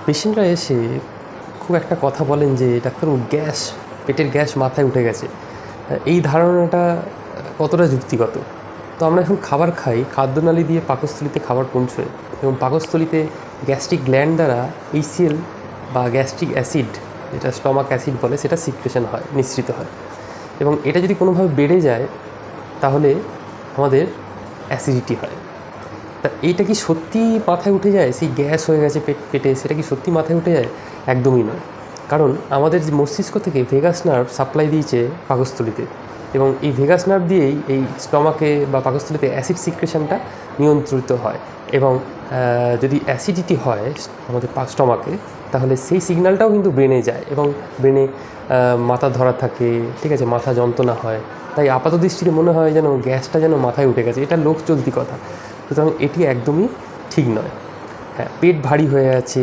পেশেন্টরা এসে খুব একটা কথা বলেন যে ডাক্তারবাবু পেটের গ্যাস মাথায় উঠে গেছে। এই ধারণাটা কতটা যুক্তিগত? তো আমরা যখন খাবার খাই, খাদ্যনালী দিয়ে পাকস্থলীতে খাবার পৌঁছয় এবং পাকস্থলীতে গ্যাস্ট্রিক গ্ল্যান্ড দ্বারা HCl বা গ্যাস্ট্রিক অ্যাসিড, যেটা স্টমাক অ্যাসিড বলে, সেটা সিক্রেশন হয়, নিঃসৃত হয়। এবং এটা যদি কোনোভাবে বেড়ে যায় তাহলে আমাদের অ্যাসিডিটি হয়। তা এইটা কি সত্যি মাথায় উঠে যায়? সেই গ্যাস হয়ে গেছে পেটে, সেটা কি সত্যি মাথায় উঠে যায়? একদমই নয়। কারণ আমাদের যে মস্তিষ্ক থেকে ভেগাস নার্ভ সাপ্লাই দিয়েছে পাকস্থলীতে, এবং এই ভেগাস নার্ভ দিয়েই এই স্টমাকে বা পাকস্থলীতে অ্যাসিড সিক্রেশনটা নিয়ন্ত্রিত হয়। এবং যদি অ্যাসিডিটি হয় আমাদের স্টমাকে, তাহলে সেই সিগন্যালটাও কিন্তু ব্রেনে যায় এবং ব্রেনে মাথা ধরা থাকে, ঠিক আছে, মাথা যন্ত্রণা হয়। তাই আপাত দৃষ্টিতে মনে হয় যেন গ্যাসটা যেন মাথায় উঠে গেছে। এটা লোক চলতি কথা, সুতরাং এটি একদমই ঠিক নয়। হ্যাঁ, পেট ভারী হয়ে আছে,